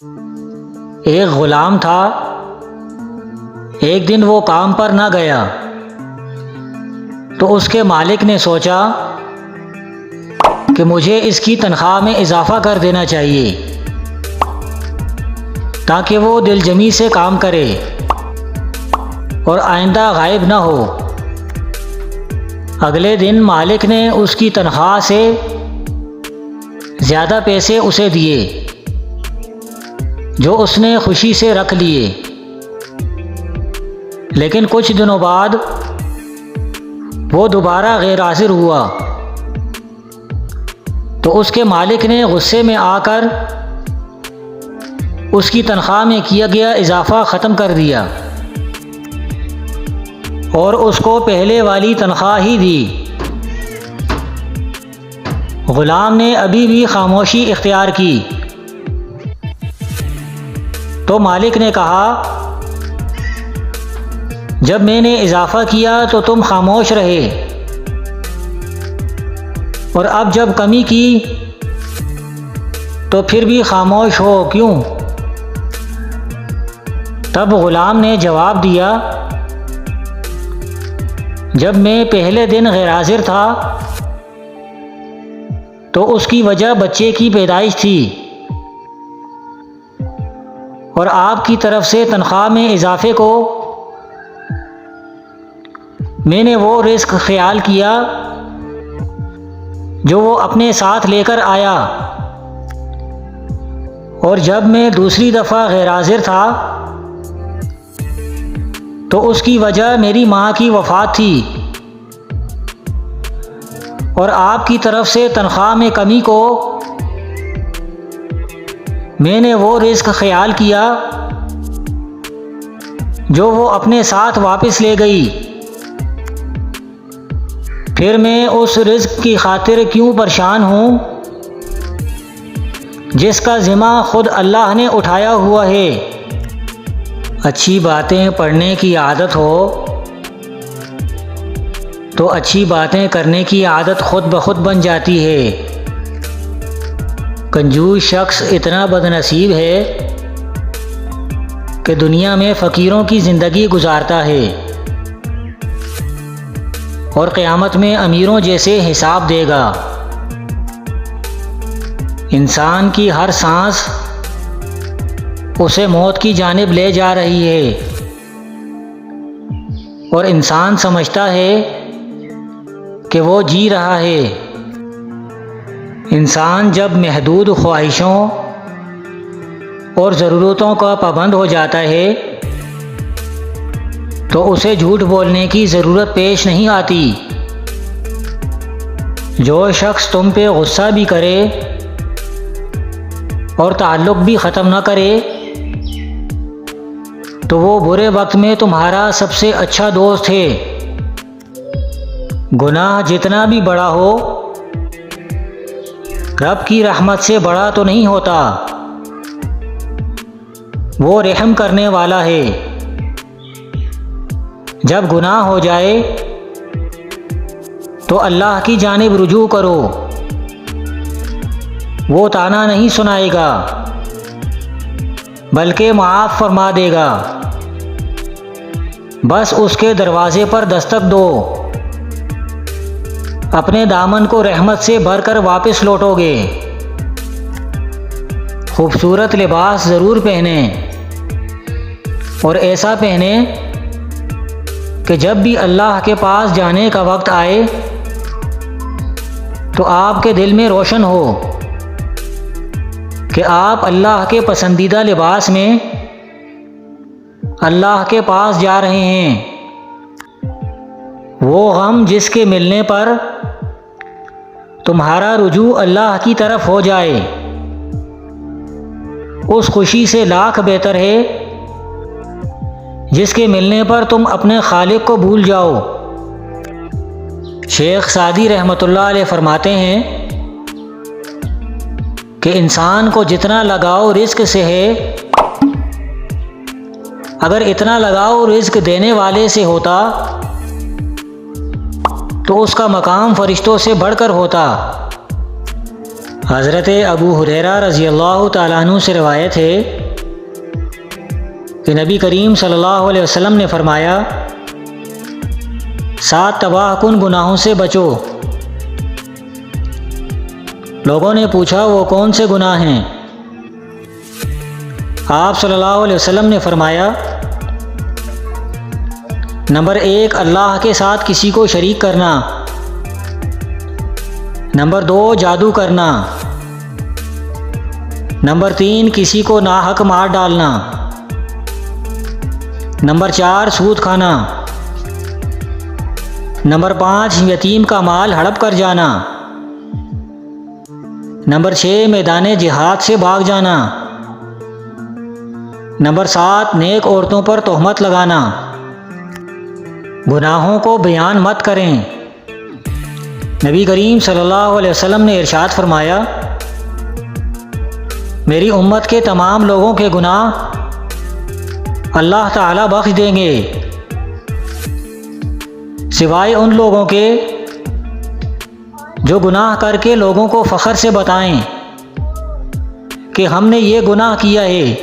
ایک غلام تھا۔ ایک دن وہ کام پر نہ گیا تو اس کے مالک نے سوچا کہ مجھے اس کی تنخواہ میں اضافہ کر دینا چاہیے تاکہ وہ دل جمی سے کام کرے اور آئندہ غائب نہ ہو۔ اگلے دن مالک نے اس کی تنخواہ سے زیادہ پیسے اسے دیے جو اس نے خوشی سے رکھ لیے۔ لیکن کچھ دنوں بعد وہ دوبارہ غیر حاضر ہوا تو اس کے مالک نے غصے میں آ کر اس کی تنخواہ میں کیا گیا اضافہ ختم کر دیا اور اس کو پہلے والی تنخواہ ہی دی۔ غلام نے ابھی بھی خاموشی اختیار کی تو مالک نے کہا، جب میں نے اضافہ کیا تو تم خاموش رہے اور اب جب کمی کی تو پھر بھی خاموش ہو کیوں؟ تب غلام نے جواب دیا، جب میں پہلے دن غیر حاضر تھا تو اس کی وجہ بچے کی پیدائش تھی اور آپ کی طرف سے تنخواہ میں اضافے کو میں نے وہ رزق خیال کیا جو وہ اپنے ساتھ لے کر آیا، اور جب میں دوسری دفعہ غیر حاضر تھا تو اس کی وجہ میری ماں کی وفات تھی اور آپ کی طرف سے تنخواہ میں کمی کو میں نے وہ رزق خیال کیا جو وہ اپنے ساتھ واپس لے گئی۔ پھر میں اس رزق کی خاطر کیوں پریشان ہوں جس کا ذمہ خود اللہ نے اٹھایا ہوا ہے۔ اچھی باتیں پڑھنے کی عادت ہو تو اچھی باتیں کرنے کی عادت خود بخود بن جاتی ہے۔ کنجوس شخص اتنا بد نصیب ہے کہ دنیا میں فقیروں کی زندگی گزارتا ہے اور قیامت میں امیروں جیسے حساب دے گا۔ انسان کی ہر سانس اسے موت کی جانب لے جا رہی ہے اور انسان سمجھتا ہے کہ وہ جی رہا ہے۔ انسان جب محدود خواہشوں اور ضرورتوں کا پابند ہو جاتا ہے تو اسے جھوٹ بولنے کی ضرورت پیش نہیں آتی۔ جو شخص تم پہ غصہ بھی کرے اور تعلق بھی ختم نہ کرے تو وہ برے وقت میں تمہارا سب سے اچھا دوست ہے۔ گناہ جتنا بھی بڑا ہو رب کی رحمت سے بڑا تو نہیں ہوتا، وہ رحم کرنے والا ہے۔ جب گناہ ہو جائے تو اللہ کی جانب رجوع کرو، وہ طعنہ نہیں سنائے گا بلکہ معاف فرما دے گا۔ بس اس کے دروازے پر دستک دو، اپنے دامن کو رحمت سے بھر کر واپس لوٹو گے۔ خوبصورت لباس ضرور پہنیں اور ایسا پہنیں کہ جب بھی اللہ کے پاس جانے کا وقت آئے تو آپ کے دل میں روشن ہو کہ آپ اللہ کے پسندیدہ لباس میں اللہ کے پاس جا رہے ہیں۔ وہ غم جس کے ملنے پر تمہارا رجوع اللہ کی طرف ہو جائے، اس خوشی سے لاکھ بہتر ہے جس کے ملنے پر تم اپنے خالق کو بھول جاؤ۔ شیخ سعدی رحمۃ اللہ علیہ فرماتے ہیں کہ انسان کو جتنا لگاؤ رزق سے ہے، اگر اتنا لگاؤ رزق دینے والے سے ہوتا تو اس کا مقام فرشتوں سے بڑھ کر ہوتا۔ حضرت ابو ہریرہ رضی اللہ تعالیٰ عنہ سے روایت ہے کہ نبی کریم صلی اللہ علیہ وسلم نے فرمایا 7 تباہ کن گناہوں سے بچو۔ لوگوں نے پوچھا وہ کون سے گناہ ہیں؟ آپ صلی اللہ علیہ وسلم نے فرمایا نمبر 1 اللہ کے ساتھ کسی کو شریک کرنا، نمبر 2 جادو کرنا، نمبر 3 کسی کو ناحق مار ڈالنا، نمبر 4 سود کھانا، نمبر 5 یتیم کا مال ہڑپ کر جانا، نمبر 6 میدان جہاد سے بھاگ جانا، نمبر 7 نیک عورتوں پر تہمت لگانا۔ گناہوں کو بیان مت کریں۔ نبی کریم صلی اللہ علیہ وسلم نے ارشاد فرمایا میری امت کے تمام لوگوں کے گناہ اللہ تعالیٰ بخش دیں گے سوائے ان لوگوں کے جو گناہ کر کے لوگوں کو فخر سے بتائیں کہ ہم نے یہ گناہ کیا ہے۔